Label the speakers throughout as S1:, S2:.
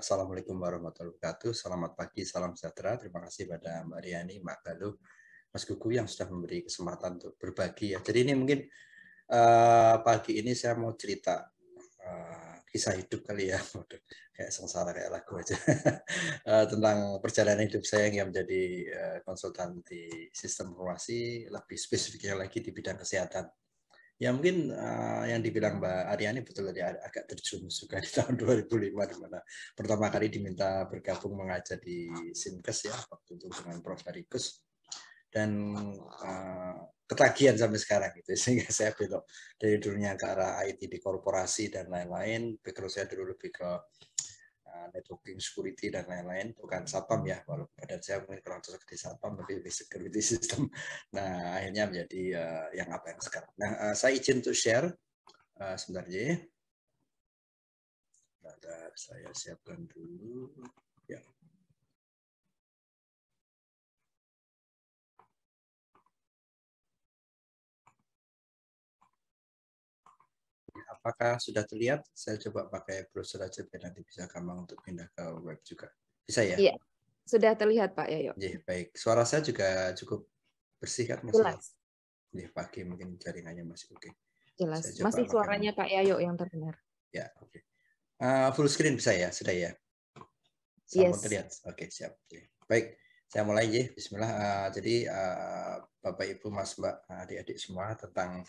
S1: Assalamualaikum warahmatullahi wabarakatuh. Selamat pagi, salam sejahtera. Terima kasih pada Mbak Riani, Mbak Galuh, Mas Gugu yang sudah memberi kesempatan untuk berbagi ya. Jadi ini mungkin pagi ini saya mau cerita kisah hidup kali ya. Kayak sengsara kayak lagu aja. Tentang perjalanan hidup saya yang menjadi konsultan di sistem informasi, lebih spesifiknya lagi di bidang kesehatan. Ya mungkin yang dibilang Mbak Aryani betul tadi agak terjun juga di tahun 2005 di mana pertama kali diminta bergabung mengajar di Simkes ya waktu itu dengan Prof. Harikus dan ketagihan sampai sekarang gitu sehingga saya belok dari dulunya ke arah IT di korporasi dan lain-lain. Background saya dulu lebih ke networking, security dan lain-lain, bukan satpam ya, walaupun badan saya mungkin kurang cocok di satpam, tapi lebih security system. Nah akhirnya menjadi yang apa yang sekarang. Nah saya izin untuk share sebentar ya. Saya siapkan dulu. Ya. Apakah sudah terlihat? Saya coba pakai browser aja biar nanti bisa gampang untuk pindah ke web juga. Bisa ya?
S2: Iya, sudah terlihat Pak Yayo.
S1: Ya, baik. Suara saya juga cukup bersih kan? Masih
S2: Jelas.
S1: Ya, pagi mungkin jaringannya masih oke.
S2: Jelas.
S1: Saya coba
S2: Masih suaranya Pak Yayo yang terdengar.
S1: Ya, oke. Full screen bisa ya? Sudah ya? Sama
S2: Yes.
S1: terlihat? Oke, siap. Baik, saya mulai ya. Bismillah. Jadi Bapak Ibu Mas Mbak adik-adik semua tentang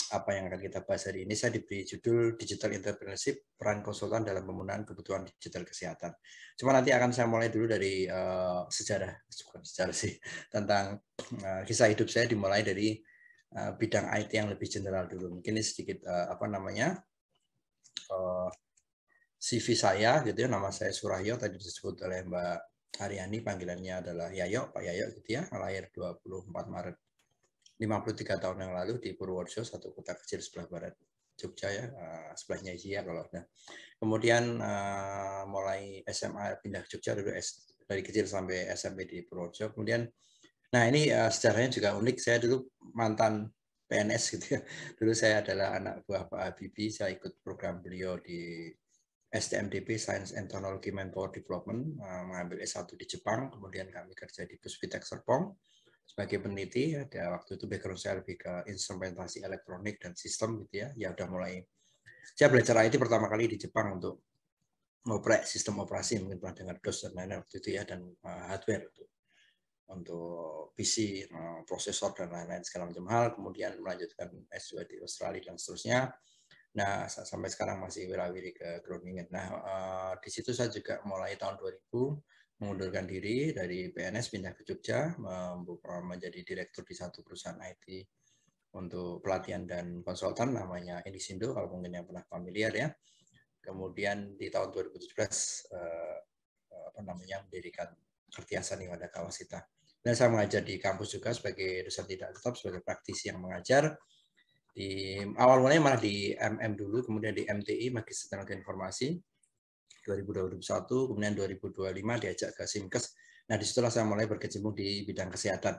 S1: apa yang akan kita bahas hari ini, saya diberi judul Digital Entrepreneurship, peran konsultan dalam pemenuhan kebutuhan digital kesehatan. Cuma nanti akan saya mulai dulu dari sejarah, bukan sejarah sih, tentang kisah hidup saya dimulai dari bidang IT yang lebih general dulu. Mungkin ini sedikit CV saya gitu ya, nama saya Surahyo, tadi disebut oleh Mbak Aryani, panggilannya adalah Yayo, Pak Yayo gitu ya, lahir 24 Maret 53 tahun yang lalu di Purworejo, satu kota kecil sebelah barat Jogja ya, sebelahnya Iya kalau nah. Kemudian mulai SMA pindah ke Jogja dulu dari kecil sampai SMP di Purworejo. Kemudian nah ini sejarahnya juga unik. Saya dulu mantan PNS gitu ya. Dulu saya adalah anak buah Pak Habibie, saya ikut program beliau di STMDP, Science and Technology Manpower Development, mengambil S1 di Jepang, kemudian kami kerja di Puspitek Serpong sebagai peneliti. Ya, waktu itu background saya lebih ke instrumentasi elektronik dan sistem gitu ya. Ya udah mulai saya belajar IT pertama kali di Jepang untuk ngoprek sistem operasi, mungkin pernah dengar DOS dan lain-lain waktu itu ya, dan hardware untuk PC, prosesor dan lain-lain segala macam hal. Kemudian melanjutkan S2 di Australia dan seterusnya. Nah sampai sekarang masih wirawiri ke Groningen. Nah di situ saya juga mulai tahun 2000 mengundurkan diri dari PNS pindah ke Jogja, menjadi direktur di satu perusahaan IT untuk pelatihan dan konsultan namanya Indisindo, kalau mungkin yang pernah familiar ya. Kemudian di tahun 2017 mendirikan Kartiasa Niwada Kawasita. Dan saya mengajar di kampus juga sebagai dosen tidak tetap, sebagai praktisi yang mengajar. Di awal mulanya malah di MM dulu, kemudian di MTI Magister Teknologi Informasi 2021, kemudian 2025 diajak ke Simkes. Nah disitulah saya mulai berkecimpung di bidang kesehatan.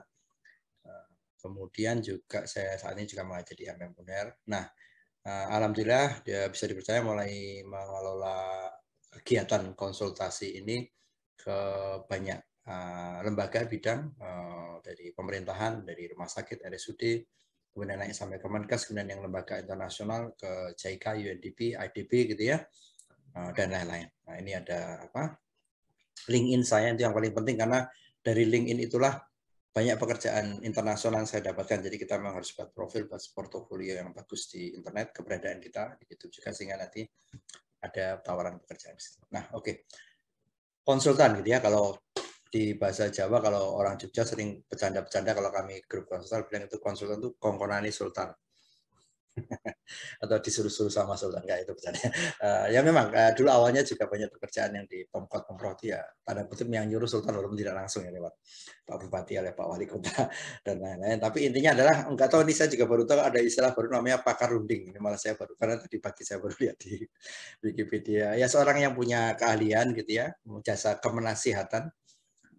S1: Kemudian juga saya saat ini juga mengajar di MM UNER. Nah alhamdulillah dia bisa dipercaya mulai mengelola kegiatan konsultasi ini ke banyak lembaga bidang dari pemerintahan, dari rumah sakit, RSUD, kemudian naik sampai Kemenkes, kemudian yang lembaga internasional ke JICA, UNDP, IDB gitu ya, dan lain-lain. Nah ini ada LinkedIn saya itu yang paling penting, karena dari LinkedIn itulah banyak pekerjaan internasional yang saya dapatkan. Jadi kita memang harus buat profil, buat portofolio yang bagus di internet, keberadaan kita di YouTube juga, sehingga nanti ada tawaran pekerjaan. Nah oke. Konsultan gitu ya, kalau di bahasa Jawa, kalau orang Jogja sering bercanda-bercanda kalau kami grup konsultan bilang itu konsultan itu kongkonani sultan. Atau disuruh-suruh sama sultan, kayak itu bercanda. Ya memang dulu awalnya juga banyak pekerjaan yang di Pemkot ya, tanda kutip yang nyuruh sultan walaupun tidak langsung ya, lewat Pak Bupati, oleh Pak Wali Kota dan lain-lain. Tapi intinya adalah, enggak tahu, ini saya juga baru tahu ada istilah baru namanya pakar runding. Ini malah saya baru, karena tadi pagi saya baru lihat di Wikipedia. Ya seorang yang punya keahlian gitu ya, jasa kemenasihatan,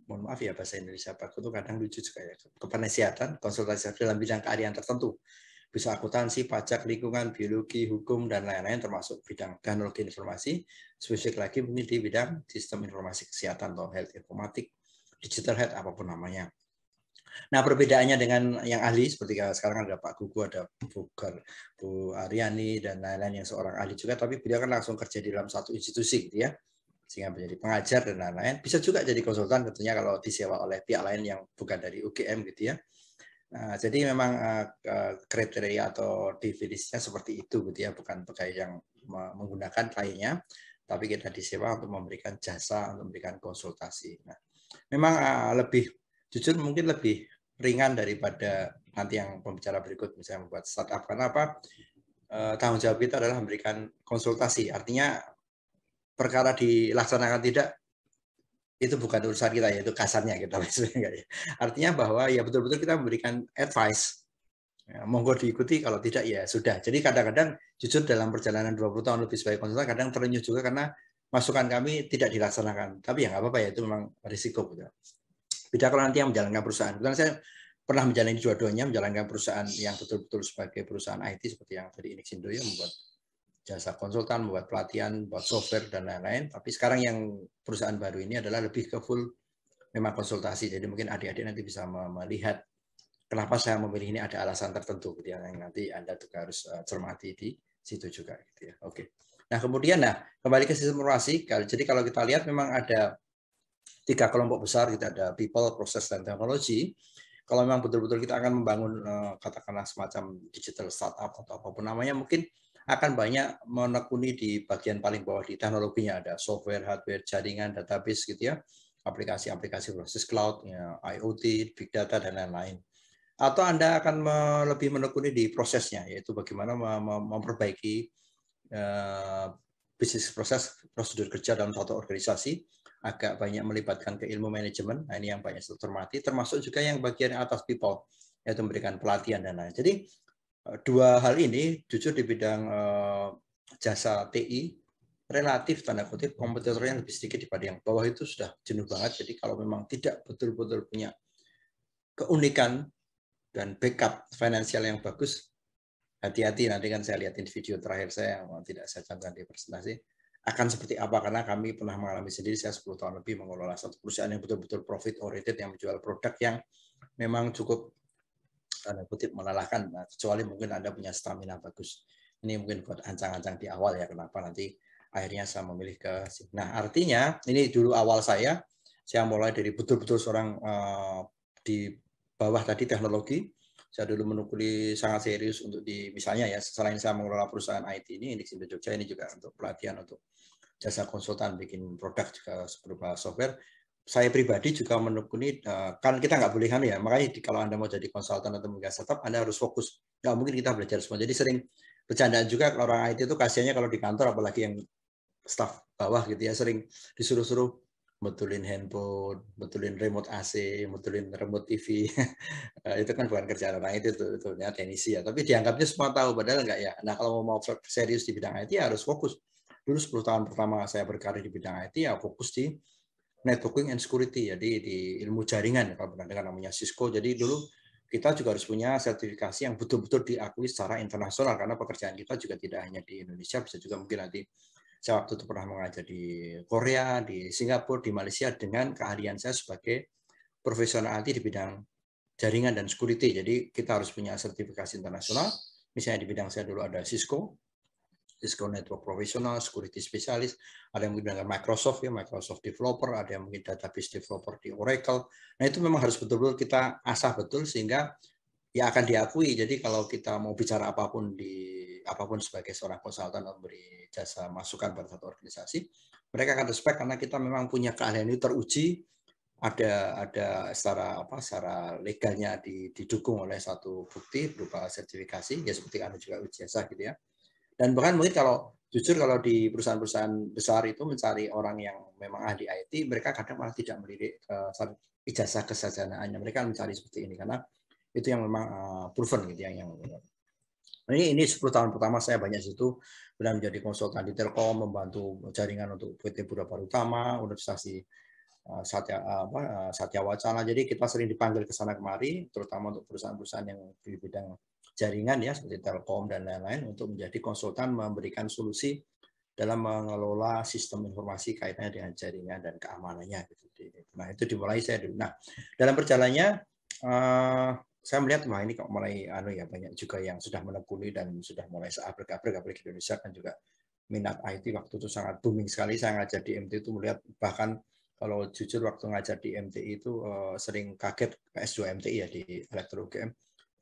S1: mohon maaf ya bahasa Indonesia Pak, itu kadang lucu juga ya, kepenasihatan, konsultasi dalam bidang keahlian tertentu. bisa akuntansi, pajak, lingkungan, biologi, hukum, dan lain-lain termasuk bidang teknologi informasi, spesifik lagi mungkin di bidang sistem informasi kesehatan atau health informatik, digital health, apapun namanya. Nah, perbedaannya dengan yang ahli, seperti sekarang ada Pak Gugu, ada Bu Aryani, dan lain-lain yang seorang ahli juga, tapi beliau kan langsung kerja di dalam satu institusi gitu ya, sehingga menjadi pengajar dan lain-lain. Bisa juga jadi konsultan tentunya kalau disewa oleh pihak lain yang bukan dari UGM gitu ya. Nah, jadi memang kriteria atau definisinya seperti itu gitu ya, bukan pegawai yang menggunakan lainnya, tapi kita disewa untuk memberikan jasa, untuk memberikan konsultasi. Nah, memang lebih jujur mungkin lebih ringan daripada nanti yang pembicara berikut misalnya membuat startup. Karena apa? Tanggung jawab kita adalah memberikan konsultasi. Artinya perkara dilaksanakan tidak itu bukan urusan kita, yaitu kasarnya kita. Artinya bahwa ya betul-betul kita memberikan advice. Ya, monggo diikuti, kalau tidak ya sudah. Jadi kadang-kadang jujur dalam perjalanan 20 tahun lebih sebagai konsultan kadang terenyuh juga karena masukan kami tidak dilaksanakan. Tapi ya nggak apa-apa ya, itu memang risiko. Gitu. Beda kalau nanti yang menjalankan perusahaan. Kebetulan saya pernah menjalani dua-duanya, menjalankan perusahaan yang betul-betul sebagai perusahaan IT seperti yang tadi Inixindo ya, membuat jasa konsultan, membuat pelatihan, membuat software dan lain-lain. Tapi sekarang yang perusahaan baru ini adalah lebih ke full memang konsultasi. Jadi mungkin adik-adik nanti bisa melihat kenapa saya memilih ini, ada alasan tertentu gitu ya, yang nanti Anda juga harus cermati di situ juga gitu ya. Oke. Nah, kemudian kembali ke sistem informasi. Jadi kalau kita lihat memang ada 3 kelompok besar, kita ada people, proses, dan teknologi. Kalau memang betul-betul kita akan membangun katakanlah semacam digital startup atau apapun namanya, mungkin akan banyak menekuni di bagian paling bawah di teknologinya, ada software, hardware, jaringan, database gitu ya, aplikasi-aplikasi berbasis cloud, ya, IoT, big data, dan lain-lain. Atau Anda akan lebih menekuni di prosesnya, yaitu bagaimana memperbaiki bisnis proses, prosedur kerja dalam satu organisasi, agak banyak melibatkan ke ilmu manajemen. Nah, ini yang banyak saya cermati, termasuk juga yang bagian atas people, yaitu memberikan pelatihan dan lain. Jadi dua hal ini jujur di bidang jasa TI relatif tanda kutip kompetitornya lebih sedikit daripada yang bawah, itu sudah jenuh banget. Jadi kalau memang tidak betul-betul punya keunikan dan backup finansial yang bagus, hati-hati, nanti kan saya lihatin video terakhir saya yang tidak saya cantumkan di presentasi, akan seperti apa, karena kami pernah mengalami sendiri. Saya 10 tahun lebih mengelola satu perusahaan yang betul-betul profit oriented, yang menjual produk yang memang cukup tanda kutip melelahkan. Nah, kecuali mungkin Anda punya stamina bagus. Ini mungkin buat ancang-ancang di awal ya, kenapa nanti akhirnya saya memilih ke sini. Nah, artinya ini dulu awal saya mulai dari betul-betul seorang di bawah tadi teknologi. Saya dulu menekuni sangat serius untuk misalnya ya, selain saya mengelola perusahaan IT ini Inixindo Jogja, ini juga untuk pelatihan, untuk jasa konsultan, bikin produk juga berupa software. Saya pribadi juga menekuni, kan kita nggak boleh kan ya, makanya kalau Anda mau jadi konsultan atau menggas startup, Anda harus fokus. Nggak mungkin kita belajar semua. Jadi sering bercandaan juga orang IT itu kasihannya kalau di kantor, apalagi yang staf bawah gitu ya, sering disuruh-suruh betulin handphone, betulin remote AC, betulin remote TV. Itu kan bukan kerjaan orang itu ya, teknisi ya. Tapi dianggapnya semua tahu, padahal enggak ya. Nah, kalau mau serius di bidang IT ya harus fokus. Dulu 10 tahun pertama saya berkarir di bidang IT ya fokus di networking and security, jadi di ilmu jaringan, kalau pernah dengar namanya Cisco. Jadi dulu kita juga harus punya sertifikasi yang betul-betul diakui secara internasional, karena pekerjaan kita juga tidak hanya di Indonesia, bisa juga mungkin nanti. Saya waktu itu pernah mengajar di Korea, di Singapura, di Malaysia, dengan keahlian saya sebagai profesional IT di bidang jaringan dan security. Jadi kita harus punya sertifikasi internasional. Misalnya di bidang saya dulu ada Cisco Network Professional, Security Specialist, ada yang menggunakan Microsoft ya, Microsoft Developer, ada yang mungkin Database Developer di Oracle. Nah, itu memang harus betul-betul kita asah betul sehingga ya akan diakui. Jadi kalau kita mau bicara apapun sebagai seorang konsultan atau memberi jasa masukan pada satu organisasi, mereka akan respect karena kita memang punya keahlian itu teruji, ada secara legalnya didukung oleh satu bukti berupa sertifikasi, ya seperti Anda juga uji jasa gitu ya. Dan bahkan mungkin kalau jujur kalau di perusahaan-perusahaan besar itu mencari orang yang memang ahli IT, mereka kadang malah tidak melirik ijazah kesarjanaannya, mereka mencari seperti ini karena itu yang memang proven gitu ya. Ini 10 tahun pertama saya banyak situ, kemudian menjadi konsultan di Telkom, membantu jaringan untuk PT Budapara Utama, Universitas Satya Wacana. Jadi kita sering dipanggil ke sana kemari, terutama untuk perusahaan-perusahaan yang di bidang jaringan ya seperti Telkom dan lain-lain untuk menjadi konsultan memberikan solusi dalam mengelola sistem informasi kaitannya dengan jaringan dan keamanannya. Nah itu dimulai saya dulu. Nah dalam perjalanannya saya melihat wah ini kok mulai banyak juga yang sudah menekuni dan sudah mulai seabrek-abrek, apalagi di Indonesia kan juga minat IT waktu itu sangat booming sekali. Saya ngajar di MT itu melihat bahkan kalau jujur waktu ngajar di MTI itu sering kaget S2 MTI ya di Elektro UGM.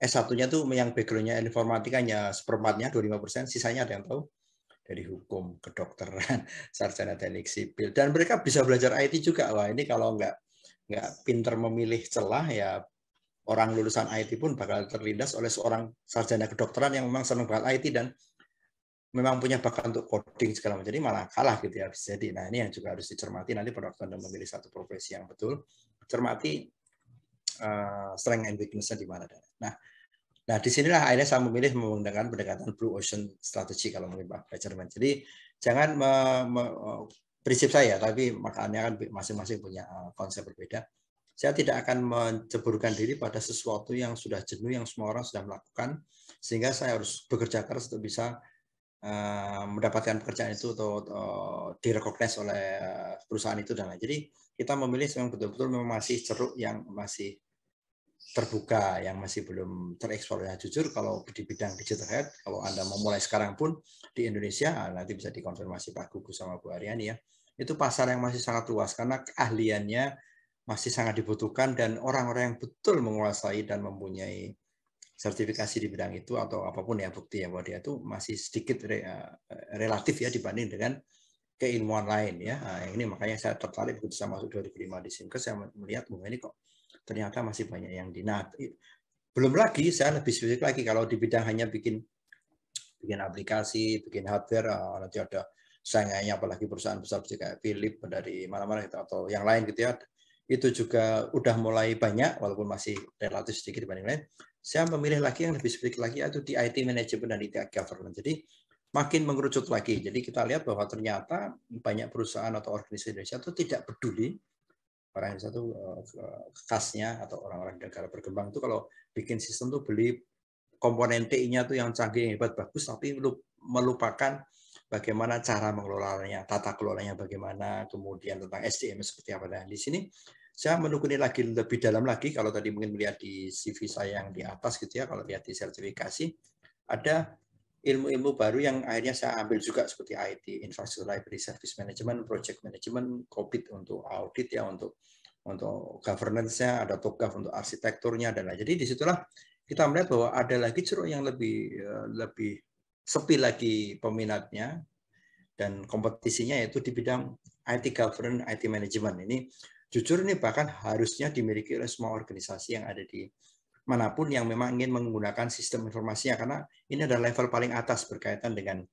S1: S1-nya tuh yang background-nya informatikanya seperempatnya 25%, sisanya ada yang tahu dari hukum, kedokteran, sarjana teknik sipil, dan mereka bisa belajar IT juga. Wah ini kalau nggak pinter memilih celah ya orang lulusan IT pun bakal terlindas oleh seorang sarjana kedokteran yang memang senang banget IT dan memang punya bakat untuk coding segala macam, jadi malah kalah gitu ya bisa jadi. Nah ini yang juga harus dicermati nanti pada waktu Anda memilih satu profesi yang betul, cermati strength and weakness-nya di mana. Nah, disinilah akhirnya saya memilih menggunakan pendekatan Blue Ocean Strategy kalau mungkin Pak Jerman. Jadi jangan prinsip saya, tapi makanya kan masing-masing punya konsep berbeda. Saya tidak akan menceburkan diri pada sesuatu yang sudah jenuh, yang semua orang sudah melakukan, sehingga saya harus bekerja keras untuk bisa mendapatkan pekerjaan itu atau direcognize oleh perusahaan itu dan lain. Jadi kita memilih yang betul-betul memang masih ceruk yang masih terbuka, yang masih belum tereksplor. Ya, jujur kalau di bidang digital health, kalau Anda memulai sekarang pun di Indonesia, nanti bisa dikonfirmasi Pak Gugus sama Bu Aryani ya, itu pasar yang masih sangat luas karena keahliannya masih sangat dibutuhkan dan orang-orang yang betul menguasai dan mempunyai sertifikasi di bidang itu atau apapun ya bukti ya bahwa dia itu masih sedikit relatif ya dibanding dengan keilmuan lain ya. Nah, ini makanya saya tertarik begitu saya masuk 2005 di Simkes, saya melihat bahwa ini kok ternyata masih banyak yang belum lagi saya lebih spesifik lagi kalau di bidang hanya bikin aplikasi, bikin hardware, nanti ada saingannya apalagi perusahaan besar seperti kayak Philips dari mana-mana gitu, atau yang lain gitu ya. Itu juga udah mulai banyak walaupun masih relatif sedikit dibanding lain. Saya memilih lagi yang lebih spesifik lagi yaitu di IT management dan IT governance. Jadi makin mengerucut lagi. Jadi kita lihat bahwa ternyata banyak perusahaan atau organisasi Indonesia itu tidak peduli orang Indonesia itu khasnya atau orang-orang negara berkembang itu kalau bikin sistem tuh beli komponen TI-nya tuh yang canggih, hebat, bagus, tapi melupakan bagaimana cara mengelolanya, tata kelolanya bagaimana, kemudian tentang SDM seperti apa. Dan di sini saya menekuni lagi lebih dalam lagi, kalau tadi mungkin melihat di CV saya yang di atas gitu ya, kalau lihat di sertifikasi, ada ilmu-ilmu baru yang akhirnya saya ambil juga seperti IT, Infrastructure Library Service Management, Project Management, COVID untuk audit ya, untuk governance-nya, ada TOGAF untuk arsitekturnya dan lain. Jadi disitulah kita melihat bahwa ada lagi ceruk yang lebih sepi lagi peminatnya dan kompetisinya yaitu di bidang IT governance, IT management. Ini jujur ini bahkan harusnya dimiliki oleh semua organisasi yang ada di manapun yang memang ingin menggunakan sistem informasinya, karena ini adalah level paling atas berkaitan dengan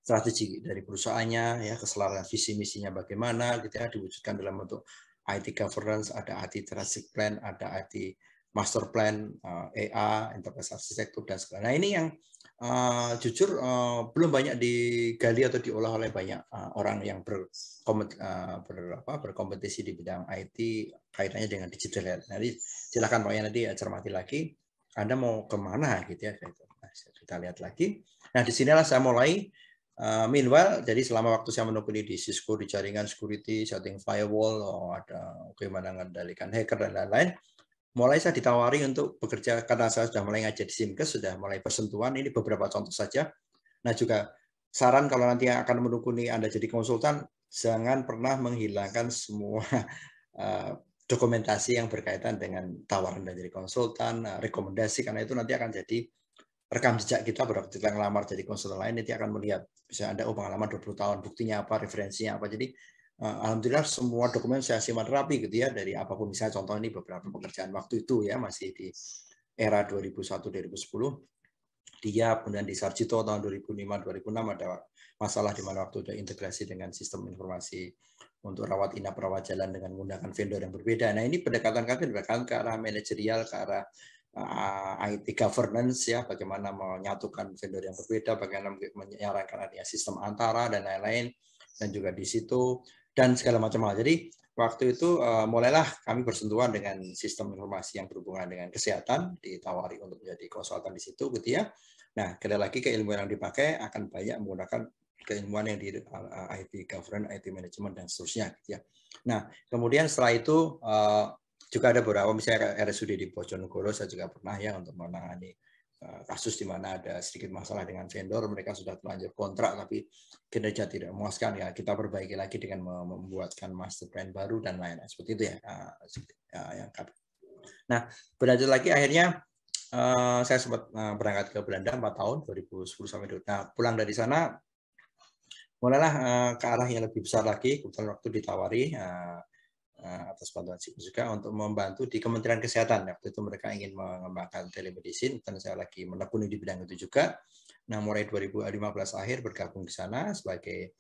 S1: strategi dari perusahaannya, ya keseluruhan visi misinya bagaimana, gitu ya, diwujudkan dalam bentuk IT governance, ada IT strategic plan, ada IT master plan, EA, enterprise architecture dan segala. Nah ini yang jujur belum banyak digali atau diolah oleh banyak orang yang berkompetisi di bidang IT kaitannya dengan digital health. Jadi silakan Pak ya nanti cermati lagi. Anda mau kemana gitu ya? Nah, kita lihat lagi. Nah disinilah saya mulai. Meanwhile, jadi selama waktu saya menekuni di Cisco, di jaringan security, setting firewall, ada bagaimana mengendalikan hacker dan lain-lain, mulai saya ditawari untuk bekerja karena saya sudah mulai ngajar di Simkes, sudah mulai bersentuhan. Ini beberapa contoh saja. Nah juga saran kalau nanti yang akan menekuni Anda jadi konsultan, jangan pernah menghilangkan semua dokumentasi yang berkaitan dengan tawaran menjadi konsultan, rekomendasi, karena itu nanti akan jadi rekam jejak kita pada waktu kita ngelamar jadi konsultan lain, nanti akan melihat bisa Anda pengalaman 20 tahun, buktinya apa, referensinya apa. Jadi alhamdulillah semua dokumen saya simpan rapi gitu ya, dari apapun. Misalnya contoh ini beberapa pekerjaan waktu itu ya, masih di era 2001-2010, dia kemudian di Sarjito tahun 2005-2006 ada masalah di mana waktu ada integrasi dengan sistem informasi untuk rawat inap, rawat jalan dengan menggunakan vendor yang berbeda. Nah ini pendekatan kami ke arah manajerial, ke arah IT governance ya, bagaimana menyatukan vendor yang berbeda, bagaimana menyarankan adanya sistem antara dan lain-lain, dan juga di situ dan segala macam hal. Jadi waktu itu mulailah kami bersentuhan dengan sistem informasi yang berhubungan dengan kesehatan, ditawari untuk menjadi konsultan di situ gitu ya. Nah, kembali lagi keilmuan yang dipakai akan banyak menggunakan keilmuan yang di IT governance, IT management dan seterusnya gitu ya. Nah, kemudian setelah itu juga ada beberapa misalnya RSUD di Bojonegoro saya juga pernah ya untuk menangani kasus di mana ada sedikit masalah dengan vendor, mereka sudah terlanjur kontrak tapi kinerja tidak memuaskan, ya kita perbaiki lagi dengan membuatkan master plan baru dan lain-lain seperti itu ya. Nah, berlanjut lagi akhirnya saya sempat berangkat ke Belanda 4 tahun 2010 sampai 20. Nah, pulang dari sana mulailah ke arah yang lebih besar lagi. Kebetulan waktu ditawari atas bantuan Sipu juga untuk membantu di Kementerian Kesehatan. Waktu itu mereka ingin mengembangkan telemedicine dan saya lagi menekuni di bidang itu juga. Nah, mulai 2015 akhir bergabung di sana sebagai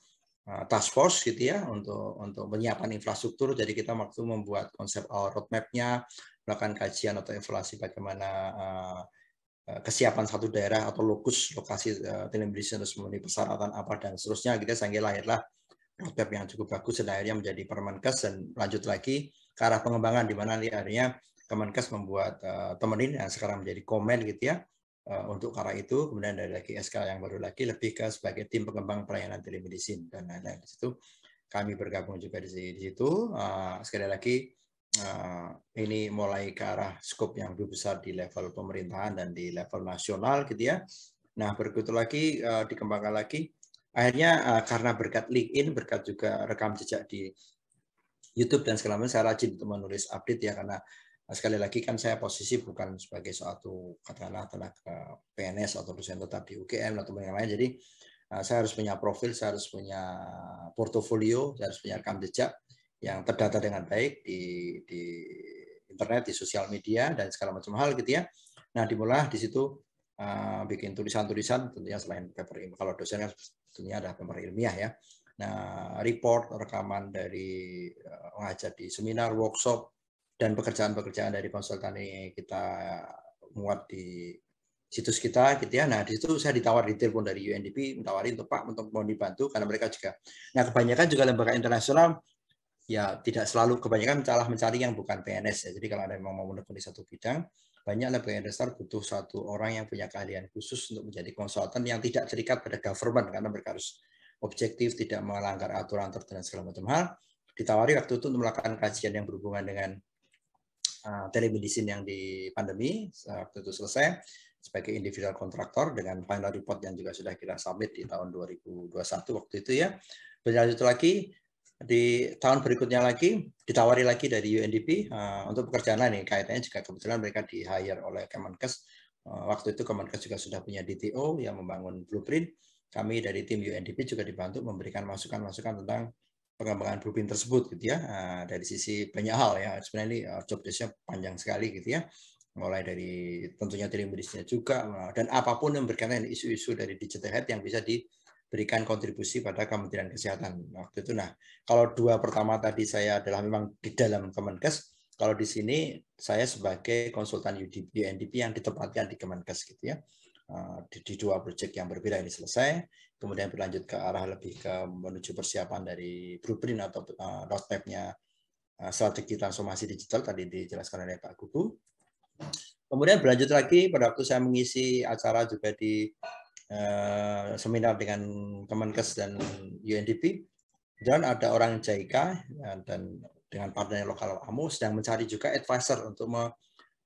S1: task force gitu ya untuk menyiapkan infrastruktur. Jadi kita waktu membuat konsep roadmap-nya, melakukan kajian atau evaluasi bagaimana kesiapan satu daerah atau lokasi telemedicine harus memenuhi persyaratan apa dan seterusnya gitu, sehingga lahirlah roadmap yang cukup bagus dan akhirnya menjadi Permenkes dan lanjut lagi ke arah pengembangan di mana akhirnya Kemenkes membuat temenin yang sekarang menjadi Komen gitu ya untuk ke arah itu. Kemudian dari lagi SK yang baru lagi lebih ke sebagai tim pengembang pelayanan telemedicine dan lain-lain. Di situ kami bergabung juga di situ. Sekali lagi ini mulai ke arah skop yang lebih besar di level pemerintahan dan di level nasional gitu ya. Nah, berikut lagi dikembangkan lagi. Akhirnya karena berkat LinkedIn, berkat juga rekam jejak di YouTube dan segala macam, saya rajin untuk menulis update ya, karena sekali lagi kan saya posisi bukan sebagai suatu katakanlah tenaga PNS atau dosen tetap di UGM atau yang lain. Jadi saya harus punya profil, saya harus punya portofolio, saya harus punya rekam jejak yang terdata dengan baik di internet, di sosial media dan segala macam hal gitu ya. Nah, dimulai di situ bikin tulisan-tulisan tentunya selain paper ilmiah. Kalau dosen kan tentunya ada paper ilmiah ya. Nah, report, rekaman dari mengajar di seminar, workshop, dan pekerjaan-pekerjaan dari konsultan ini kita muat di situs kita gitu ya. Nah, di situ saya ditawar di telepon dari UNDP, mentawari untuk Pak untuk mau dibantu karena mereka juga. Nah, kebanyakan juga lembaga internasional ya tidak selalu, kebanyakan mencari yang bukan PNS ya. Jadi kalau ada yang mau menekuni satu bidang, banyak lembaga internasional butuh satu orang yang punya keahlian khusus untuk menjadi konsultan yang tidak terikat pada government karena mereka harus objektif, tidak melanggar aturan tertentu dan segala macam hal. Ditawari waktu itu untuk melakukan kajian yang berhubungan dengan telemedicine yang di pandemi. Waktu itu selesai sebagai individual kontraktor dengan final report yang juga sudah kita submit di tahun 2021 waktu itu ya. Berlanjut lagi di tahun berikutnya lagi ditawari lagi dari UNDP untuk pekerjaan lain. Kaitannya juga kebetulan mereka di hire oleh Kemenkes. Waktu itu Kemenkes juga sudah punya DTO yang membangun blueprint. Kami dari tim UNDP juga dibantu memberikan masukan-masukan tentang pengembangan blueprint tersebut gitu ya. Dari sisi banyak hal ya, sebenarnya ini job desk-nya panjang sekali gitu ya, mulai dari tentunya telemedicine juga dan apapun yang berkaitan dengan isu-isu dari digital health yang bisa diberikan kontribusi pada Kementerian Kesehatan waktu itu. Nah, kalau dua pertama tadi saya adalah memang di dalam Kemenkes, kalau di sini saya sebagai konsultan UNDP yang ditempatkan di Kemenkes gitu ya. Di dua proyek yang berbeda ini selesai, kemudian berlanjut ke arah lebih ke menuju persiapan dari blueprint atau roadmap-nya strategi transformasi digital tadi dijelaskan oleh Pak Gugu. Kemudian berlanjut lagi pada waktu saya mengisi acara juga di seminar dengan Kemenkes dan UNDP, dan ada orang JICA dan dengan partner lokal AMO sedang mencari juga advisor untuk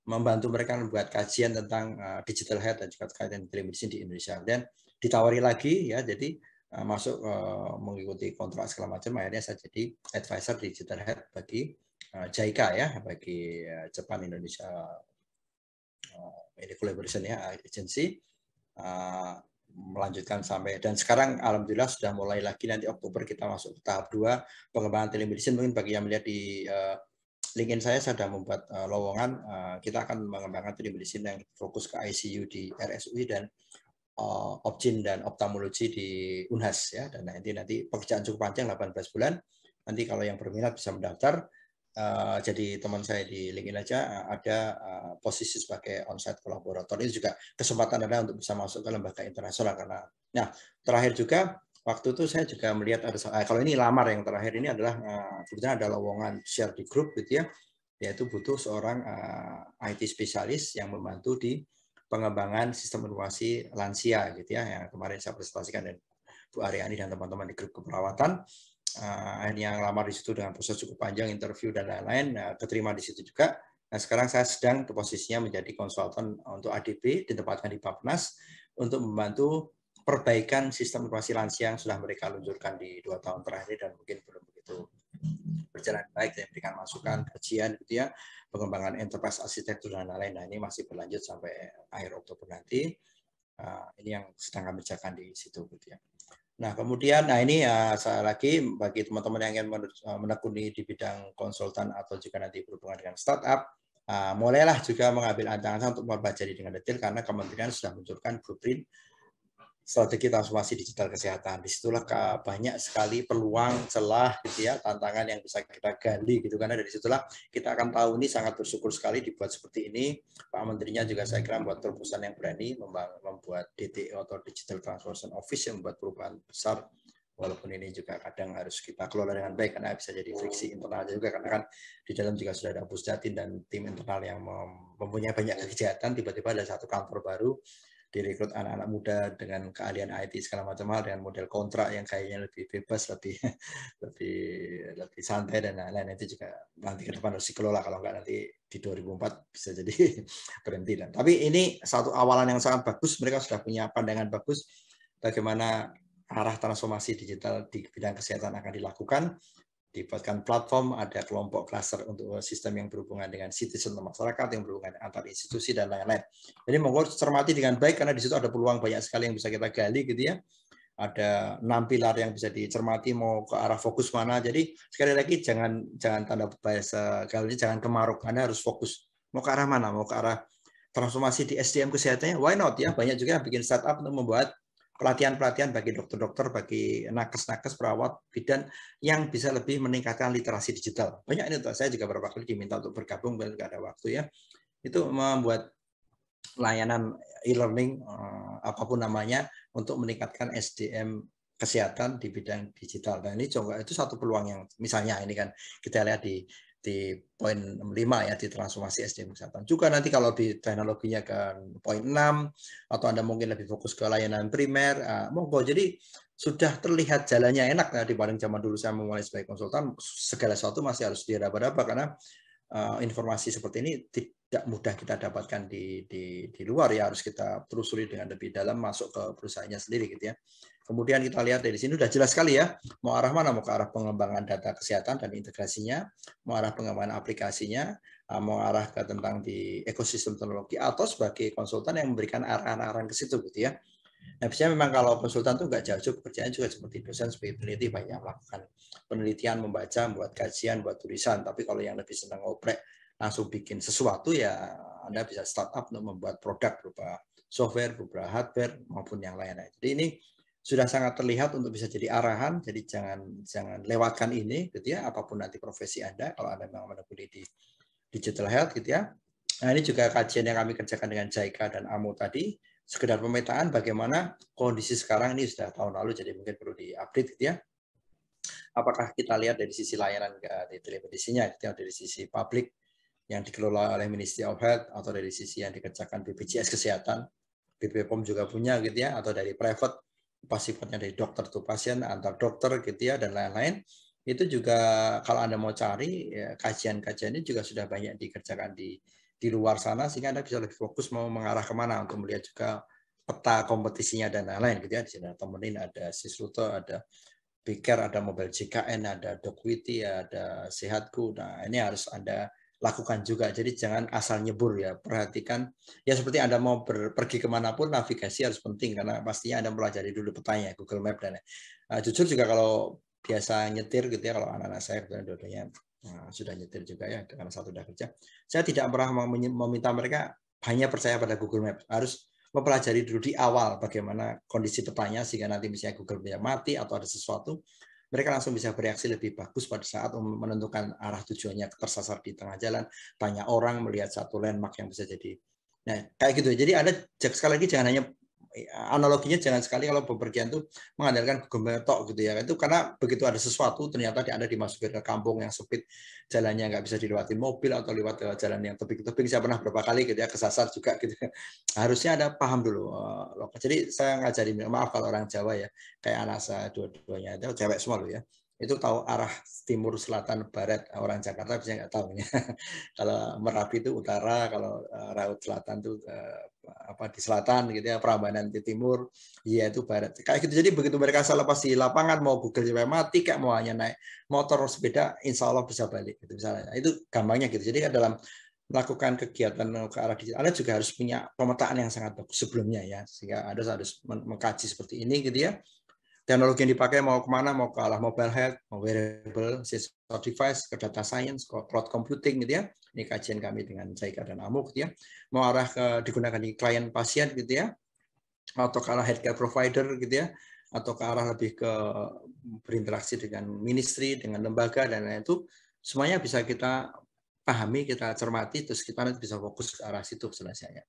S1: membantu mereka membuat kajian tentang digital health dan juga kaitan telemedicine di Indonesia. Dan ditawari lagi ya, jadi masuk mengikuti kontrak segala macam. Akhirnya saya jadi advisor digital health bagi JICA ya, bagi Jepang Indonesia ini collaboration ya, agency. Melanjutkan sampai dan sekarang alhamdulillah sudah mulai lagi, nanti Oktober kita masuk ke tahap 2 pengembangan telemedicine. Mungkin bagi yang melihat di LinkedIn saya sudah membuat lowongan, kita akan mengembangkan telemedicine yang fokus ke ICU di RSUI dan Opjin dan ophthalmologi di Unhas ya. Dan nanti pekerjaan cukup panjang 18 bulan. Nanti kalau yang berminat bisa mendaftar. Jadi teman saya di LinkedIn aja ada posisi sebagai onsite kolaborator. Ini juga kesempatan Anda untuk bisa masuk ke lembaga internasional karena. Nah, terakhir juga waktu itu saya juga melihat ada kalau ini lamar yang terakhir ini adalah kebetulan ada lowongan share di grup gitu ya, yaitu butuh seorang IT spesialis yang membantu di pengembangan sistem informasi lansia gitu ya, yang kemarin saya presentasikan dan Bu Aryani dan teman-teman di grup keperawatan. Yang lamar di situ dengan proses cukup panjang, interview dan lain-lain, keterima di situ juga. Nah, sekarang saya sedang ke posisinya menjadi konsultan untuk ADP, ditempatkan di Bappenas untuk membantu perbaikan sistem informasi lansia yang sudah mereka luncurkan di 2 tahun terakhir dan mungkin belum begitu berjalan baik, dan memberikan masukan, kajian gitu ya, pengembangan enterprise arsitektur dan lain-lain. Nah, ini masih berlanjut sampai akhir Oktober nanti. Ini yang sedang kami kerjakan di situ gitu ya. Nah, kemudian, ini saya lagi bagi teman-teman yang ingin menekuni di bidang konsultan atau juga nanti berhubungan dengan startup, mulailah juga mengambil ancang-ancang untuk mempelajari dengan detail karena kementerian sudah meluncurkan blueprint strategi transformasi digital kesehatan. Disitulah banyak sekali peluang, celah, gitu ya, tantangan yang bisa kita gali, gitu. Karena dari situlah kita akan tahu, ini sangat bersyukur sekali dibuat seperti ini. Pak Menterinya juga saya kira membuat terobosan yang berani, membuat DTO atau Digital Transformation Office yang membuat perubahan besar. Walaupun ini juga kadang harus kita kelola dengan baik karena bisa jadi friksi internal juga, karena kan di dalam juga sudah ada Pusdatin dan tim internal yang mempunyai banyak kegiatan. Tiba-tiba ada satu kantor baru, direkrut anak-anak muda dengan keahlian IT segala macam hal dengan model kontrak yang kayaknya lebih bebas, lebih santai dan lain-lain. Itu juga nanti ke depan harus dikelola, kalau enggak nanti di 2004 bisa jadi berhenti. Tapi ini satu awalan yang sangat bagus, mereka sudah punya pandangan bagus bagaimana arah transformasi digital di bidang kesehatan akan dilakukan. Dibuatkan platform, ada kelompok cluster untuk sistem yang berhubungan dengan citizen masyarakat, yang berhubungan antar institusi dan lain-lain. Jadi monggo cermati dengan baik karena di situ ada peluang banyak sekali yang bisa kita gali gitu ya. Ada 6 pilar yang bisa dicermati mau ke arah fokus mana. Jadi sekali lagi jangan tanda bahasa gaulnya jangan kemaruk, Anda harus fokus. Mau ke arah mana? Mau ke arah transformasi di SDM kesehatannya? Why not ya? Banyak juga yang bikin startup untuk membuat pelatihan-pelatihan bagi dokter-dokter, bagi nakes-nakes, perawat, bidan yang bisa lebih meningkatkan literasi digital. Banyak ini, saya juga beberapa kali diminta untuk bergabung, nggak ada waktu ya. Itu membuat layanan e-learning, apapun namanya, untuk meningkatkan SDM kesehatan di bidang digital. Dan ini juga itu satu peluang yang misalnya ini kan kita lihat di poin 5 ya, di transformasi SDM kesehatan. Juga nanti kalau di teknologinya ke poin 6 atau Anda mungkin lebih fokus ke layanan primer, monggo. Jadi sudah terlihat jalannya enak ya, dibanding zaman dulu saya memulai sebagai konsultan, segala sesuatu masih harus diraba-raba karena informasi seperti ini tidak mudah kita dapatkan di luar ya, harus kita telusuri dengan lebih dalam, masuk ke perusahaannya sendiri gitu ya. Kemudian kita lihat dari sini sudah jelas sekali ya, mau arah mana, mau ke arah pengembangan data kesehatan dan integrasinya, mau arah pengembangan aplikasinya, mau arah ke tentang di ekosistem teknologi, atau sebagai konsultan yang memberikan arahan-arahan ke situ gitu ya. Nah, biasanya memang kalau konsultan tuh nggak jauh-jauh, pekerjaan juga seperti dosen, sebagai peneliti, banyak melakukan penelitian, membaca, membuat kajian, buat tulisan. Tapi kalau yang lebih senang ngoprek, langsung bikin sesuatu ya, Anda bisa startup untuk membuat produk berupa software, berupa hardware, maupun yang lain-lain. Jadi ini sudah sangat terlihat untuk bisa jadi arahan, jadi jangan lewatkan ini gitu ya, apapun nanti profesi Anda, kalau Anda memang menekuni di digital health gitu ya. Nah, ini juga kajian yang kami kerjakan dengan JICA dan AMO tadi, sekedar pemetaan bagaimana kondisi sekarang, ini sudah tahun lalu, jadi mungkin perlu diupdate gitu ya. Apakah kita lihat dari sisi layanan di telemedisinya, gitu ya, dari sisi publik yang dikelola oleh Ministry of Health, atau dari sisi yang dikerjakan BPJS Kesehatan, BPOM juga punya gitu ya, atau dari private, pas sifatnya dari dokter to pasien, antar dokter gitu ya, dan lain-lain. Itu juga kalau Anda mau cari ya, kajian-kajian ini juga sudah banyak dikerjakan di luar sana, sehingga Anda bisa lebih fokus mau mengarah kemana untuk melihat juga peta kompetisinya dan lain-lain gitu ya. Di sini ada temenin, ada Sisruto, ada Biker, ada Mobile JKN, ada Dokwiti, ada Sehatku. Nah, ini harus Anda lakukan juga. Jadi jangan asal nyebur ya. Perhatikan ya, seperti Anda mau pergi kemanapun, navigasi harus penting karena pastinya Anda pelajari dulu petanya, Google Map dan jujur juga kalau biasa nyetir gitu ya, kalau anak-anak saya dua-duanya sudah nyetir juga ya, karena satu udah kerja. Saya tidak pernah meminta mereka hanya percaya pada Google Map. Harus mempelajari dulu di awal bagaimana kondisi petanya, sehingga nanti misalnya Google Map mati atau ada sesuatu, mereka langsung bisa bereaksi lebih bagus pada saat menentukan arah tujuannya, tersasar di tengah jalan, banyak orang melihat satu landmark yang bisa jadi. Nah, kayak gitu. Jadi Anda sekali lagi jangan hanya analoginya jangan sekali kalau bepergian tuh mengandalkan Google Maps tok gitu ya. Itu karena begitu ada sesuatu ternyata Anda dimasukin ke kampung yang sempit, jalannya nggak bisa dilewati mobil atau lewat jalan yang tebing-tebing. Saya pernah berapa kali gitu ya kesasar juga gitu. Harusnya Anda paham dulu. Jadi saya ngajarin, maaf kalau orang Jawa ya, kayak anak saya dua-duanya itu cewek semua loh ya. Itu tahu arah timur, selatan, barat. Orang Jakarta bisa nggak tahu ya. Kalau Merapi itu utara, kalau Raut Selatan itu apa di selatan gitu ya, Prambanan di timur, iya itu barat. Kayak gitu. Jadi begitu mereka lepas di lapangan mau Google sampai mati, kayak mau hanya naik motor sepeda, insya Allah bisa balik. Gitu, misalnya. Itu gampangnya gitu. Jadi dalam melakukan kegiatan ke arah digital, Anda juga harus punya pemetaan yang sangat bagus sebelumnya ya, sehingga Anda harus mengkaji seperti ini gitu ya. Teknologi yang dipakai mau kemana, mau ke arah mobile health, mau wearable, sensor device, ke data science, ke cloud computing gitu ya. Ini kajian kami dengan Jaika dan Amuk gitu ya. Mau arah ke digunakan di klien pasien gitu ya, atau ke arah healthcare provider gitu ya, atau ke arah lebih ke berinteraksi dengan ministry, dengan lembaga dan lain-lain itu semuanya bisa kita pahami, kita cermati, terus kita nanti bisa fokus ke arah situ selesainya.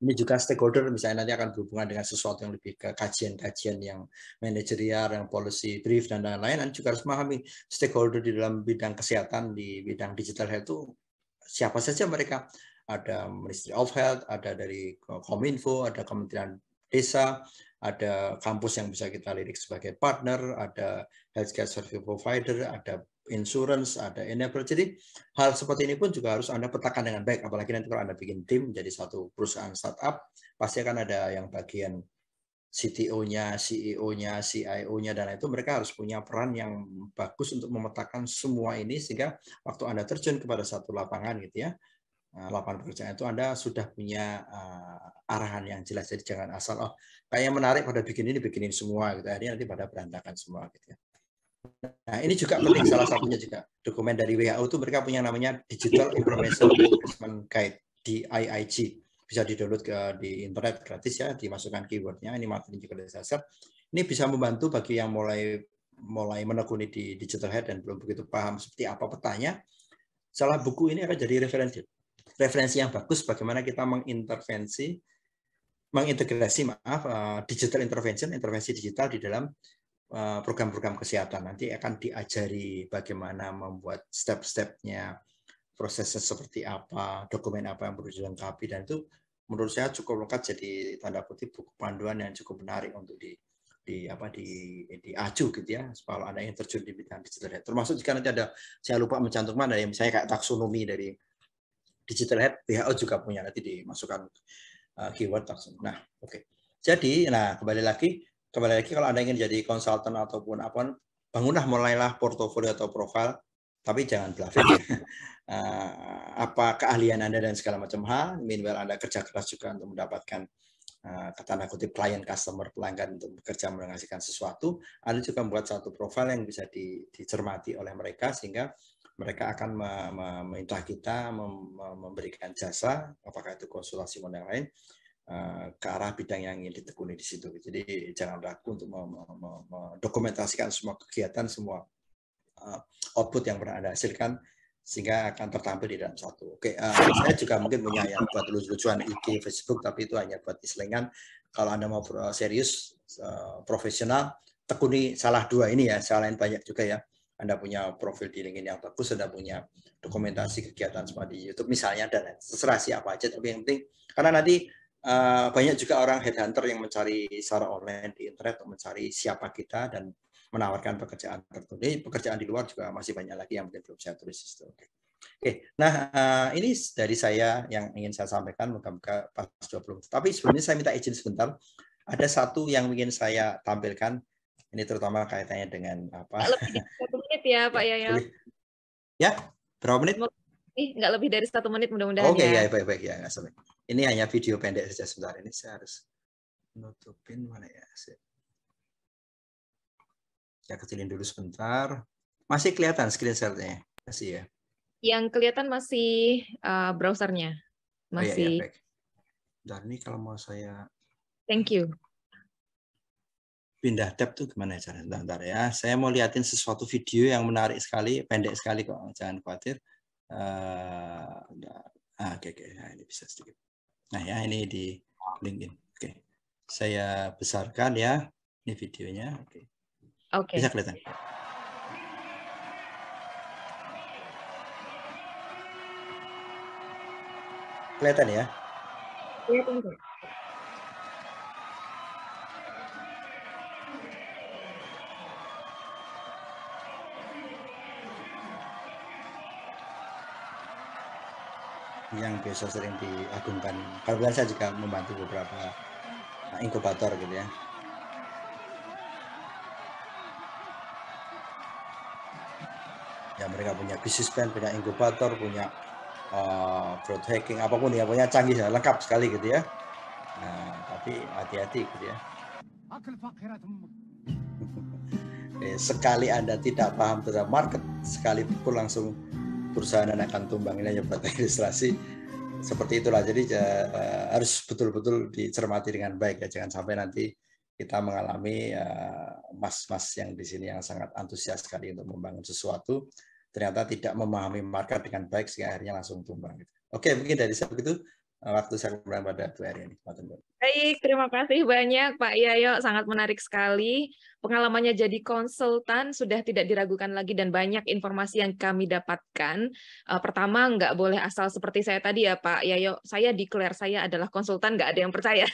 S1: Ini juga stakeholder misalnya nanti akan berhubungan dengan sesuatu yang lebih ke kajian-kajian yang manajerial, yang policy brief dan lain-lain. Dan juga harus memahami stakeholder di dalam bidang kesehatan, di bidang digital health itu siapa saja mereka. Ada Ministry of Health, ada dari Kominfo, ada Kementerian Desa, ada kampus yang bisa kita lirik sebagai partner, ada healthcare service provider, ada insurance, ada enabler. Jadi hal seperti ini pun juga harus Anda petakan dengan baik, apalagi nanti kalau Anda bikin tim jadi satu perusahaan startup, pasti akan ada yang bagian CTO-nya, CEO-nya, CIO-nya, dan itu mereka harus punya peran yang bagus untuk memetakan semua ini, sehingga waktu Anda terjun kepada satu lapangan gitu ya, lapangan pekerjaan itu Anda sudah punya arahan yang jelas. Jadi jangan asal, oh kayaknya menarik pada bikinin semua gitu, akhirnya nanti pada berantakan semua gitu ya. Nah, ini juga penting, salah satunya juga dokumen dari WHO itu mereka punya namanya Digital Information Management Guide, DIIG. Bisa di-download di internet gratis ya, dimasukkan keywordnya, ini materi juga dari dasar. Ini bisa membantu bagi yang mulai menekuni di digital health dan belum begitu paham seperti apa petanya. Salah buku ini akan jadi referensi yang bagus bagaimana kita mengintegrasi digital intervensi digital di dalam program-program kesehatan. Nanti akan diajari bagaimana membuat step-stepnya, prosesnya seperti apa, dokumen apa yang perlu dilengkapi, dan itu menurut saya cukup lengkap, jadi tanda kutip buku panduan yang cukup menarik untuk diaju gitu ya, kalau Anda yang terjun di bidang digital health. Termasuk jika nanti ada, saya lupa mencantumkan, ada yang misalnya kayak taksonomi dari digital health, WHO juga punya, nanti dimasukkan keyword taksonomi. Nah, oke. Jadi, kembali lagi kalau Anda ingin jadi konsultan ataupun apa, bangunlah, mulailah portofolio atau profil, tapi jangan bluffing ya. Apa keahlian Anda dan segala macam hal, minimal Anda kerja keras juga untuk mendapatkan tanda kutip klien, customer, pelanggan untuk bekerja menghasilkan sesuatu. Anda juga membuat satu profil yang bisa dicermati oleh mereka, sehingga mereka akan meminta kita memberikan jasa, apakah itu konsultasi dan lain, ke arah bidang yang ingin ditekuni di situ. Jadi jangan ragu untuk mendokumentasikan semua kegiatan, semua output yang pernah Anda hasilkan, sehingga akan tertampil di dalam satu. Oke, saya juga mungkin punya yang buat lucu-lucuan IG, Facebook, tapi itu hanya buat selingan. Kalau Anda mau serius, profesional, tekuni salah dua ini ya, selain banyak juga ya. Anda punya profil di LinkedIn yang bagus, Anda punya dokumentasi kegiatan semua di YouTube misalnya, dan terserah siapa aja, tapi yang penting, karena nanti banyak juga orang headhunter yang mencari secara online di internet untuk mencari siapa kita dan menawarkan pekerjaan tertentu. Pekerjaan di luar juga masih banyak lagi yang mungkin belum saya tulis. Oke, nah ini dari saya yang ingin saya sampaikan, moga-moga pas 20. Tapi sebelumnya saya minta izin sebentar. Ada satu yang ingin saya tampilkan. Ini terutama kaitannya dengan apa?
S2: Nggak lebih dari 1 menit ya, Pak Yayo.
S1: Ya, berapa menit?
S2: Nggak lebih dari 1 menit mudah-mudahan
S1: Oke,
S2: ya.
S1: ya, baik-baik ya, nggak sampai. Ini hanya video pendek saja sebentar. Ini saya harus nutupin mana ya? Saya kecilin dulu sebentar. Masih kelihatan screen share-nya? Masih ya?
S2: Yang kelihatan masih browsernya.
S1: Masih. Oh iya, baik. Dan ini kalau mau saya
S2: thank you.
S1: Pindah tab tuh gimana caranya? Bentar ya. Saya mau liatin sesuatu video yang menarik sekali, pendek sekali kok. Jangan khawatir. Oke. Nah, ini bisa sedikit. Nah ya, ini di LinkedIn. Oke. Saya besarkan ya. Ini videonya. Oke.
S2: Oke.
S1: Bisa kelihatan. Kelihatan ya?
S2: Kelihatan, Pak.
S1: Yang biasa sering diagungkan. Kebetulan saya juga membantu beberapa inkubator gitu ya. Ya mereka punya bisnis plan, punya inkubator, punya growth hacking, apapun ya, punya canggih, lengkap sekali gitu ya. Nah, tapi hati-hati gitu ya. Sekali Anda tidak paham tentang market, sekalipun langsung perusahaan akan tumbang. Ini hanya buat ilustrasi. Seperti itulah, jadi harus betul-betul dicermati dengan baik ya, jangan sampai nanti kita mengalami mas-mas yang di sini yang sangat antusias sekali untuk membangun sesuatu, ternyata tidak memahami market dengan baik sehingga akhirnya langsung tumbang. Oke, mungkin dari saya begitu. Waktu saya kembali pada Bu Aryani.
S2: Baik, terima kasih banyak Pak Yayo, sangat menarik sekali. Pengalamannya jadi konsultan sudah tidak diragukan lagi dan banyak informasi yang kami dapatkan. Pertama, nggak boleh asal seperti saya tadi ya Pak Yayo, saya declare saya adalah konsultan, nggak ada yang percaya.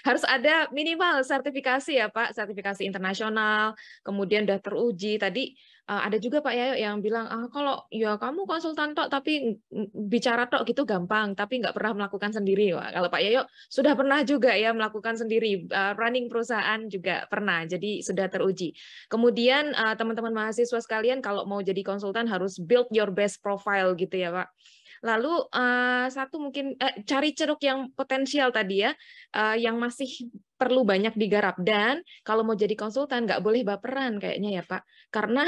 S2: Harus ada minimal sertifikasi ya Pak, sertifikasi internasional, kemudian udah teruji. Tadi ada juga Pak Yayo yang bilang, kalau ya kamu konsultan tok tapi bicara tok gitu gampang, tapi nggak pernah melakukan sendiri. Wah, kalau Pak Yayo sudah pernah juga ya melakukan sendiri, running perusahaan juga pernah, jadi sudah teruji. Kemudian teman-teman mahasiswa sekalian kalau mau jadi konsultan harus build your best profile gitu ya Pak. Lalu satu mungkin cari ceruk yang potensial tadi ya, yang masih perlu banyak digarap. Dan kalau mau jadi konsultan nggak boleh baperan kayaknya ya Pak, karena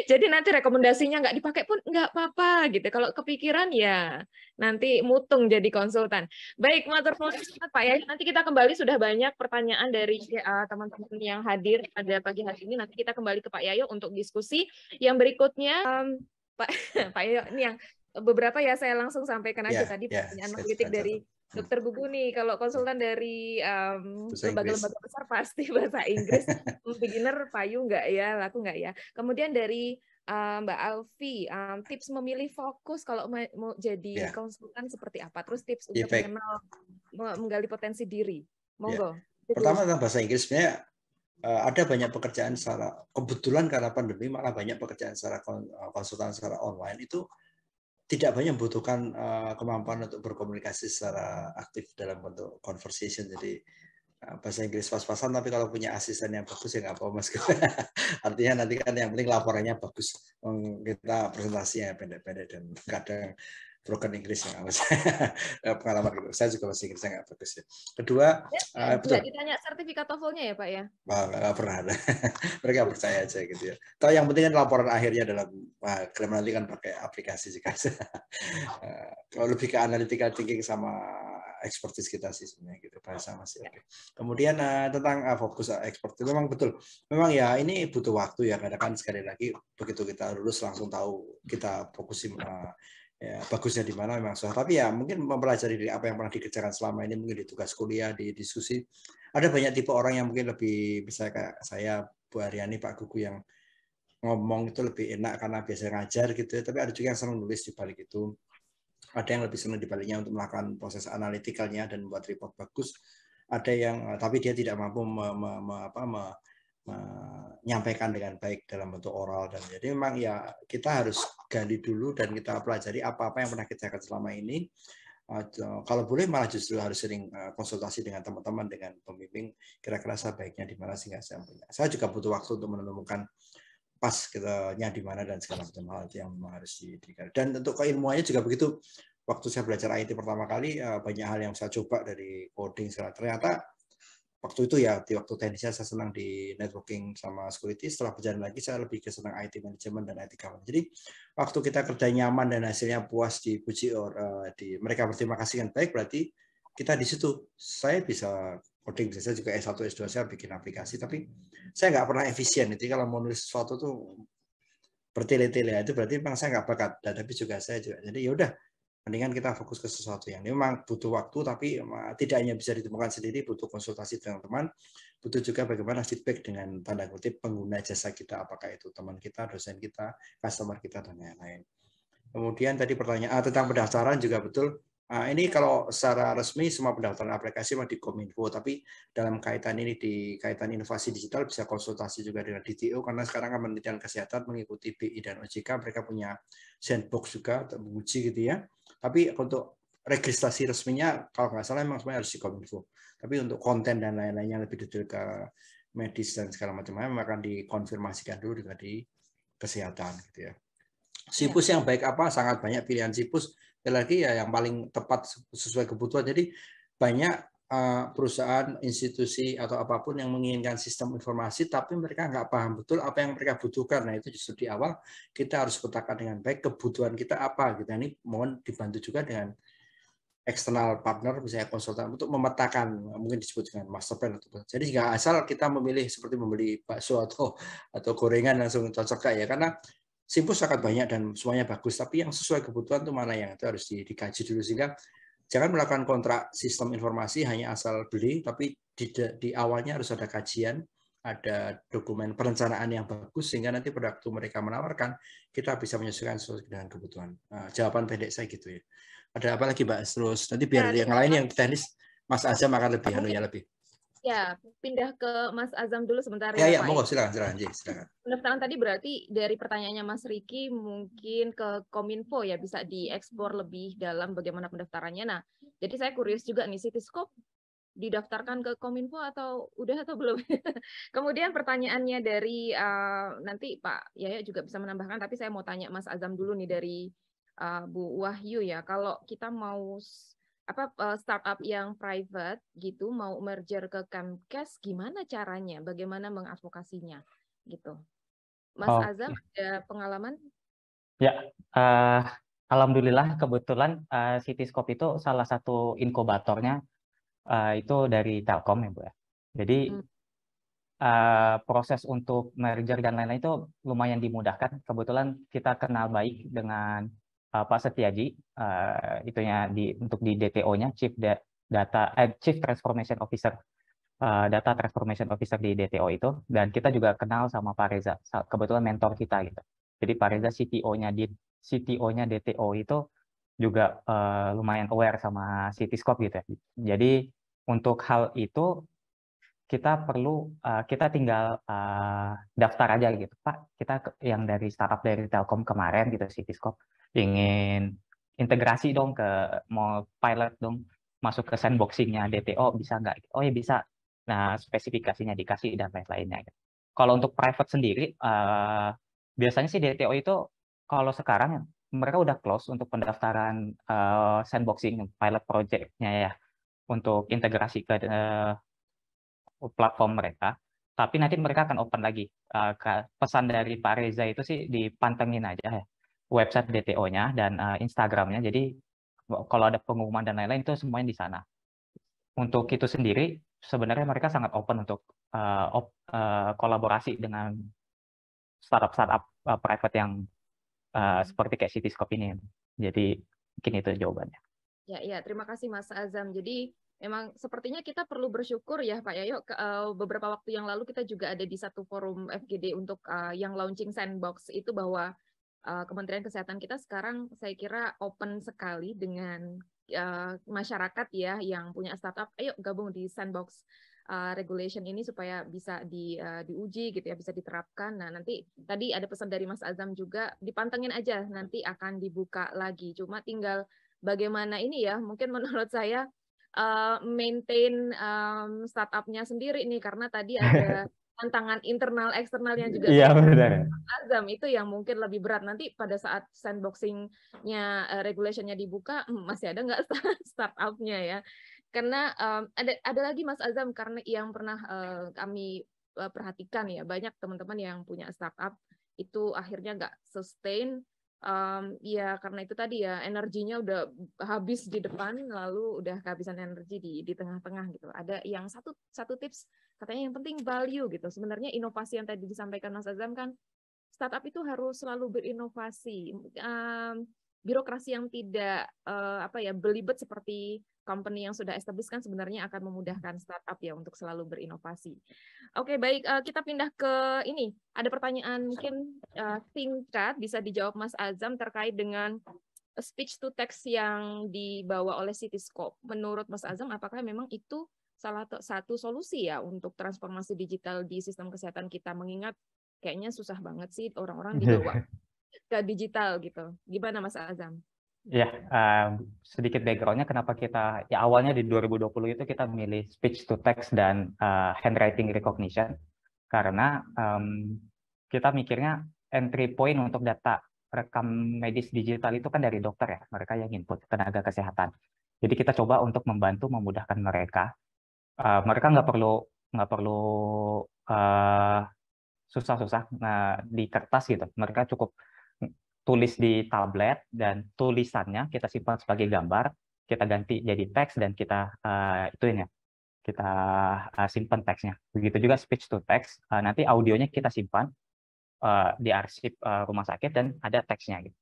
S2: jadi nanti rekomendasinya nggak dipakai pun nggak apa-apa gitu. Kalau kepikiran ya nanti mutung jadi konsultan. Baik, matur nuwun Pak ya. Nanti kita kembali, sudah banyak pertanyaan dari teman-teman yang hadir pada pagi hari ini. Nanti kita kembali ke Pak Yayo untuk diskusi. Yang berikutnya Pak Pak Yayo ini yang beberapa ya saya langsung sampaikan aja tadi pertanyaan kritik dari Dokter Gugu nih. Kalau konsultan dari lembaga-lembaga besar pasti bahasa Inggris. Beginner payu nggak ya, laku nggak ya. Kemudian dari Mbak Alfi, tips memilih fokus kalau mau jadi konsultan seperti apa? Terus tips untuk mengenal, menggali potensi diri. Monggo.
S1: Pertama tentang bahasa Inggris, sebenarnya ada banyak pekerjaan secara kebetulan karena pandemi, malah banyak pekerjaan secara konsultan secara online itu tidak banyak membutuhkan kemampuan untuk berkomunikasi secara aktif dalam bentuk conversation. Jadi bahasa Inggris pas-pasan, tapi kalau punya asisten yang bagus ya nggak apa-apa Mas. Artinya nanti kan yang penting laporannya bagus, kita presentasinya pendek-pendek dan kadang broken Inggris ya. Pengalaman gitu. Saya juga bahasa Inggrisnya nggak bagus ya. Kedua,
S2: betul. Ditanya sertifikat TOEFL-nya ya Pak ya?
S1: Nggak pernah ada. Mereka percaya aja gitu ya. Tahu yang penting kan laporan akhirnya dalam klaim nanti kan pakai aplikasi juga. Kalau lebih ke analytical thinking sama expertise kita sih sebenarnya gitu, bahasa masih oke. Kemudian tentang fokus ekspor itu memang betul. Memang ya ini butuh waktu ya, karena kan sekali lagi begitu kita lulus langsung tahu kita fokusin ya, bagusnya di mana memang susah. Tapi ya mungkin mempelajari dari apa yang pernah dikerjakan selama ini, mungkin di tugas kuliah, di diskusi. Ada banyak tipe orang yang mungkin lebih bisa kayak saya, Bu Aryani, Pak Gugu, yang ngomong itu lebih enak karena biasa ngajar gitu ya. Tapi ada juga yang senang nulis di balik itu. Ada yang lebih senang di baliknya untuk melakukan proses analitikalnya dan membuat report bagus. Ada yang tapi dia tidak mampu menyampaikan dengan baik dalam bentuk oral, dan jadi memang ya kita harus gali dulu dan kita pelajari apa-apa yang pernah kita kerjakan selama ini. Kalau boleh malah justru harus sering konsultasi dengan teman-teman, dengan pembimbing, kira-kira sebaiknya di mana sehingga saya juga butuh waktu untuk menemukan pas kitanya di mana dan segala macam hal yang harus didirikan. Dan untuk keilmuannya juga begitu. Waktu saya belajar IT pertama kali, banyak hal yang saya coba dari coding, ternyata waktu itu ya, di waktu teknisnya saya senang di networking sama security. Setelah berjalan lagi saya lebih ke senang IT management dan IT governance. Jadi waktu kita kerja nyaman dan hasilnya puas, dipuji mereka berterima kasih dengan baik, berarti kita di situ. Saya bisa coding, saya juga S1 S2 saya bikin aplikasi, tapi saya nggak pernah efisien. Jadi kalau mau nulis sesuatu tuh bertele-tele, itu berarti memang saya nggak bakat. Dan tapi juga saya juga, jadi ya udah, Mendingan kita fokus ke sesuatu yang memang butuh waktu, tapi tidak hanya bisa ditemukan sendiri, butuh konsultasi dengan teman, butuh juga bagaimana feedback dengan tanda kutip pengguna jasa kita, apakah itu teman kita, dosen kita, customer kita, dan lain-lain. Kemudian tadi pertanyaan tentang pendaftaran juga betul. Ini kalau secara resmi semua pendaftaran aplikasi di Kominfo, tapi dalam kaitan ini di kaitan inovasi digital bisa konsultasi juga dengan DTO, karena sekarang Kementerian Kesehatan mengikuti BI dan OJK, mereka punya sandbox juga untuk menguji gitu ya. Tapi untuk registrasi resminya kalau nggak salah memang semuanya harus di Kominfo. Tapi untuk konten dan lain-lainnya lebih detail ke medis dan segala macamnya akan dikonfirmasikan dulu dengan di kesehatan gitu ya. Sipus yang baik apa? Sangat banyak pilihan sipus. Lagi ya yang paling tepat sesuai kebutuhan. Jadi banyak perusahaan, institusi atau apapun yang menginginkan sistem informasi, tapi mereka nggak paham betul apa yang mereka butuhkan. Nah itu justru di awal kita harus petakan dengan baik kebutuhan kita apa. Kita ini mohon dibantu juga dengan eksternal partner, misalnya konsultan, untuk memetakan, mungkin disebut dengan master plan. Jadi nggak asal kita memilih seperti membeli bakso atau gorengan langsung cocok ya, karena Simpus sangat banyak dan semuanya bagus, tapi yang sesuai kebutuhan itu mana yang itu harus dikaji dulu, sehingga jangan melakukan kontrak sistem informasi hanya asal beli, tapi di awalnya harus ada kajian, ada dokumen perencanaan yang bagus, sehingga nanti pada waktu mereka menawarkan, kita bisa menyesuaikan sesuai dengan kebutuhan. Nah, jawaban pendek saya gitu ya. Ada apa lagi Mbak? Terus nanti biar yang lain yang teknis, Mas Azam akan lebih lebih.
S2: Ya, pindah ke Mas Azam dulu sebentar
S1: Ya,
S2: ya, Pak.
S1: monggo, silakan.
S2: Pendaftaran tadi berarti dari pertanyaannya Mas Riki mungkin ke Kominfo ya, bisa dieksplor lebih dalam bagaimana pendaftarannya. Nah, jadi saya curious juga nih, Cityscope didaftarkan ke Kominfo atau udah atau belum? Kemudian pertanyaannya dari nanti Pak Yaya juga bisa menambahkan, tapi saya mau tanya Mas Azam dulu nih dari Bu Wahyu ya. Kalau kita mau startup yang private gitu mau merger ke Kemkes, gimana caranya? Bagaimana mengadvokasinya gitu? Mas Azam ada pengalaman?
S3: Ya, alhamdulillah kebetulan Cityscope itu salah satu inkubatornya itu dari Telkom ya Bu ya. Jadi proses untuk merger dan lain-lain itu lumayan dimudahkan. Kebetulan kita kenal baik dengan Pak Setiaji, itunya untuk di DTO-nya Chief Transformation Officer, Data Transformation Officer di DTO itu, dan kita juga kenal sama Pak Reza, kebetulan mentor kita gitu. Jadi Pak Reza CTO-nya DTO itu juga lumayan aware sama Cityscope gitu ya. Jadi untuk hal itu kita tinggal daftar aja gitu, Pak. Kita yang dari startup dari Telkom kemarin gitu, Cityscope ingin integrasi dong mau pilot dong, masuk ke sandboxing-nya DTO, bisa nggak? Oh ya bisa. Nah, spesifikasinya dikasih dan lain-lainnya. Gitu. Kalau untuk private sendiri, biasanya sih DTO itu kalau sekarang mereka udah close untuk pendaftaran sandboxing pilot project-nya ya, untuk integrasi ke platform mereka, tapi nanti mereka akan open lagi. Pesan dari Pak Reza itu sih dipantengin aja ya, website DTO-nya dan Instagram-nya. Jadi kalau ada pengumuman dan lain-lain itu semuanya di sana. Untuk itu sendiri, sebenarnya mereka sangat open untuk kolaborasi dengan startup private yang seperti kayak Cityscope ini. Jadi mungkin itu jawabannya.
S2: Ya, terima kasih Mas Azam. Jadi memang sepertinya kita perlu bersyukur ya Pak Yayo. Beberapa waktu yang lalu kita juga ada di satu forum FGD untuk yang launching sandbox itu, bahwa Kementerian Kesehatan kita sekarang saya kira open sekali dengan masyarakat ya yang punya startup. Ayo gabung di sandbox regulation ini supaya bisa diuji gitu ya, bisa diterapkan. Nah, nanti tadi ada pesan dari Mas Azam juga, dipantengin aja, nanti akan dibuka lagi. Cuma tinggal bagaimana ini ya, mungkin menurut saya maintain startup-nya sendiri nih, karena tadi ada tantangan internal eksternal yang juga
S3: Iya, benar.
S2: Azam itu yang mungkin lebih berat. Nanti pada saat sandboxing-nya regulation-nya dibuka, masih ada nggak startup-nya ya? Karena ada lagi Mas Azam, karena yang pernah kami perhatikan ya, banyak teman-teman yang punya startup itu akhirnya nggak sustain. Ya karena itu tadi ya, energinya udah habis di depan, lalu udah kehabisan energi di tengah-tengah gitu. Ada yang satu tips katanya yang penting value gitu. Sebenarnya inovasi yang tadi disampaikan Mas Azam kan, startup itu harus selalu berinovasi. birokrasi yang tidak belibet seperti company yang sudah established kan sebenarnya akan memudahkan startup ya untuk selalu berinovasi. Oke, baik, kita pindah ke ini. Ada pertanyaan mungkin singkat bisa dijawab Mas Azam terkait dengan speech to text yang dibawa oleh Cityscope. Menurut Mas Azam, apakah memang itu salah satu solusi ya untuk transformasi digital di sistem kesehatan kita? Mengingat kayaknya susah banget sih orang-orang dibawa ke digital gitu. Gimana Mas Azam?
S3: Ya, sedikit background-nya kenapa kita, ya awalnya di 2020 itu kita milih speech to text dan handwriting recognition, karena kita mikirnya entry point untuk data rekam medis digital itu kan dari dokter ya, mereka yang input, tenaga kesehatan. Jadi kita coba untuk membantu memudahkan mereka. Mereka nggak perlu susah-susah di kertas gitu. Mereka cukup tulis di tablet dan tulisannya kita simpan sebagai gambar, kita ganti jadi teks dan kita kita simpan teksnya. Begitu juga speech to text, nanti audionya kita simpan di arsip rumah sakit dan ada teksnya gitu.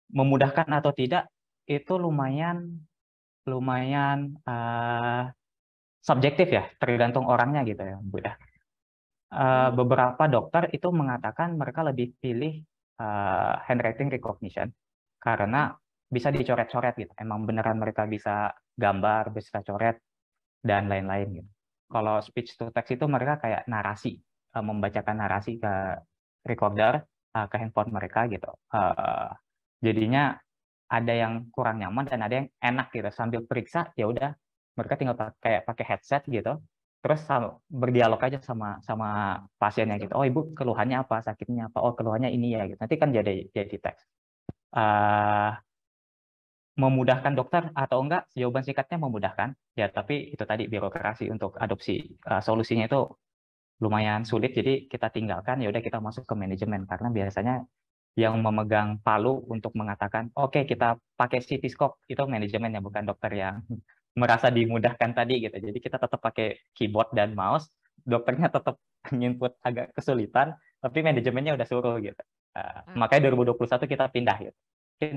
S3: Memudahkan atau tidak itu lumayan subjektif ya, tergantung orangnya gitu ya, Bu ya. Beberapa dokter itu mengatakan mereka lebih pilih handwriting recognition karena bisa dicoret-coret gitu. Emang beneran mereka bisa gambar, bisa coret dan lain-lain gitu. Kalau speech to text itu mereka kayak narasi, membacakan narasi ke recorder, ke handphone mereka gitu. Jadinya ada yang kurang nyaman dan ada yang enak gitu. Sambil periksa ya udah mereka tinggal pakai headset gitu. Terus berdialog aja sama pasiennya gitu. Oh ibu keluhannya apa, sakitnya apa? Oh keluhannya ini ya gitu. Nanti kan jadi teks. Memudahkan dokter atau enggak? Jawaban singkatnya memudahkan. Ya tapi itu tadi birokrasi untuk adopsi solusinya itu lumayan sulit. Jadi kita tinggalkan ya udah kita masuk ke manajemen karena biasanya yang memegang palu untuk mengatakan oke kita pakai Cityscope itu manajemennya bukan dokter yang merasa dimudahkan tadi gitu. Jadi kita tetap pakai keyboard dan mouse, dokternya tetap input agak kesulitan, tapi manajemennya udah suruh gitu. Makanya 2021 kita pindah gitu. Mungkin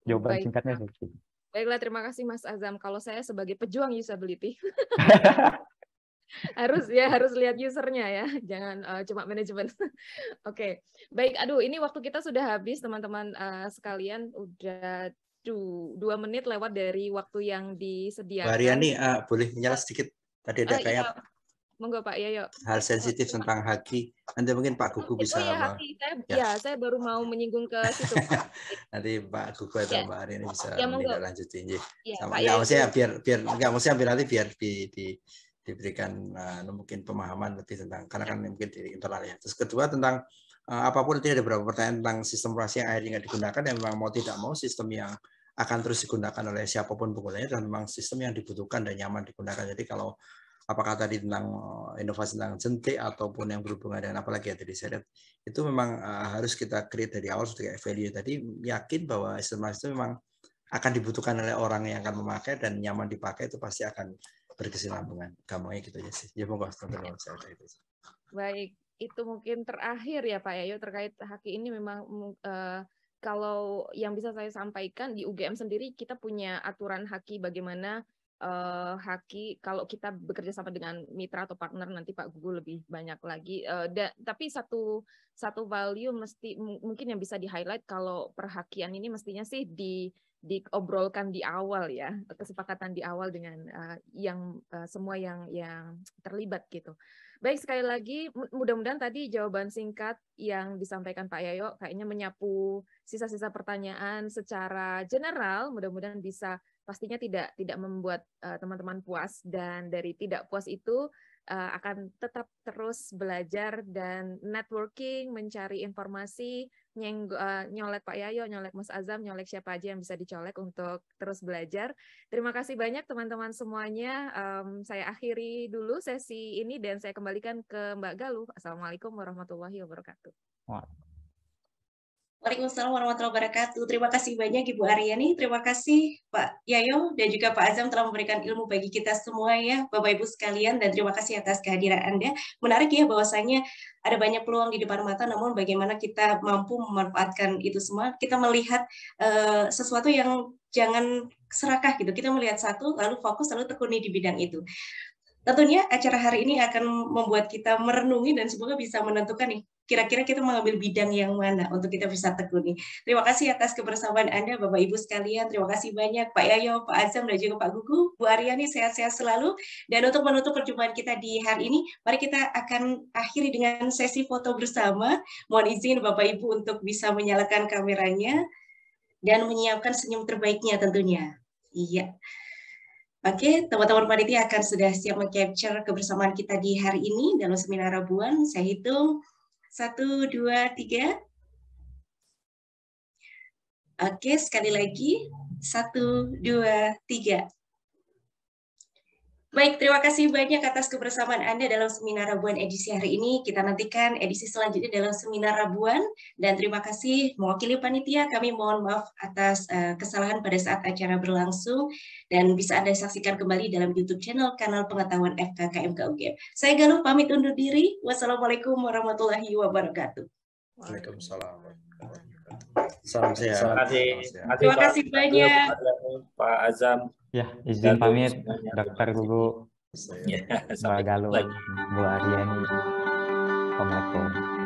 S3: jawaban singkatnya seperti itu.
S2: Baiklah, terima kasih Mas Azam. Kalau saya sebagai pejuang usability harus lihat usernya ya, jangan cuma manajemen. Oke, baik. Aduh, ini waktu kita sudah habis teman-teman sekalian, udah 2 menit lewat dari waktu yang disediakan.
S1: Mbak Aryani, boleh menjelaskan sedikit? Tadi ada kayak
S2: monggo Pak Yayo.
S1: Hal sensitif tentang haki. Nanti mungkin Pak Gugu bisa.
S2: Oh ya, haki. Saya baru mau menyinggung ke situ.
S1: Nanti Pak Gugu atau Mbak Aryani bisa menindaklanjuti.
S2: Sama
S1: maksudnya biar diberikan mungkin pemahaman lebih tentang karena kan mungkin di internal ya. Terus kedua tentang apapun tidak ada beberapa pertanyaan tentang sistem operasi yang akhirnya nggak digunakan dan memang mau tidak mau sistem yang akan terus digunakan oleh siapapun penggunanya dan memang sistem yang dibutuhkan dan nyaman digunakan. Jadi kalau apakah tadi tentang inovasi tentang jentik ataupun yang berhubungan dengan apalagi ya tadi saya lihat itu memang harus kita create dari awal sebagai value tadi, yakin bahwa sistem itu memang akan dibutuhkan oleh orang yang akan memakai dan nyaman dipakai itu pasti akan berkesinambungan. Gampangnya gitu aja sih. Ya monggo teman-teman saya itu.
S2: Baik, itu mungkin terakhir ya Pak Yayo terkait haki ini memang kalau yang bisa saya sampaikan di UGM sendiri kita punya aturan haki bagaimana haki kalau kita bekerja sama dengan mitra atau partner, nanti Pak Gugu lebih banyak lagi. Tapi satu value mungkin yang bisa di highlight kalau perhakian ini mestinya sih diobrolkan di awal ya, kesepakatan di awal dengan semua yang terlibat gitu. Baik, sekali lagi mudah-mudahan tadi jawaban singkat yang disampaikan Pak Yayo kayaknya menyapu sisa-sisa pertanyaan secara general, mudah-mudahan bisa pastinya tidak membuat teman-teman puas, dan dari tidak puas itu akan tetap terus belajar dan networking, mencari informasi, nyolek Pak Yayo, nyolek Mas Azam, nyolek siapa aja yang bisa dicolek untuk terus belajar. Terima kasih banyak teman-teman semuanya. Saya akhiri dulu sesi ini dan saya kembalikan ke Mbak Galuh. Assalamualaikum warahmatullahi wabarakatuh.
S4: Waalaikumsalam warahmatullahi wabarakatuh. Terima kasih banyak Ibu Aryani, terima kasih Pak Yayo dan juga Pak Azam telah memberikan ilmu bagi kita semua ya, Bapak Ibu sekalian, dan terima kasih atas kehadiran Anda. Menarik ya bahwasanya ada banyak peluang di depan mata, namun bagaimana kita mampu memanfaatkan itu semua. Kita melihat sesuatu yang jangan serakah gitu. Kita melihat satu, lalu fokus, lalu tekuni di bidang itu. Tentunya acara hari ini akan membuat kita merenungi dan semoga bisa menentukan nih, kira-kira kita mengambil bidang yang mana untuk kita bisa tekuni. Terima kasih atas kebersamaan Anda, Bapak Ibu sekalian. Terima kasih banyak Pak Yayo, Pak Azam, dan juga Pak Gugu. Bu Aryani, sehat-sehat selalu. Dan untuk menutup perjumpaan kita di hari ini, mari kita akan akhiri dengan sesi foto bersama. Mohon izin Bapak Ibu untuk bisa menyalakan kameranya dan menyiapkan senyum terbaiknya tentunya. Iya. Oke, teman-teman panitia akan sudah siap meng-capture kebersamaan kita di hari ini dalam seminar Rabuan. Saya hitung 1, 2, 3. Oke, sekali lagi 1, 2, 3. Baik, terima kasih banyak atas kebersamaan Anda dalam seminar Rabuan edisi hari ini. Kita nantikan edisi selanjutnya dalam seminar Rabuan. Dan terima kasih mewakili panitia, kami mohon maaf atas kesalahan pada saat acara berlangsung. Dan bisa Anda saksikan kembali dalam YouTube channel Kanal Pengetahuan FKKMK UGM. Saya Galuh pamit undur diri. Wassalamualaikum warahmatullahi wabarakatuh.
S1: Waalaikumsalam. Salam sehat.
S5: Terima
S4: kasih banyak.
S5: Pak Azam.
S3: Ya, izin
S5: Galuh
S3: pamit,
S5: semuanya.
S3: Dr. Gugu,
S5: Ya,
S3: Mbak
S5: sampai
S3: Galuh,
S5: lagi.
S3: Bu Aryani. Assalamualaikum.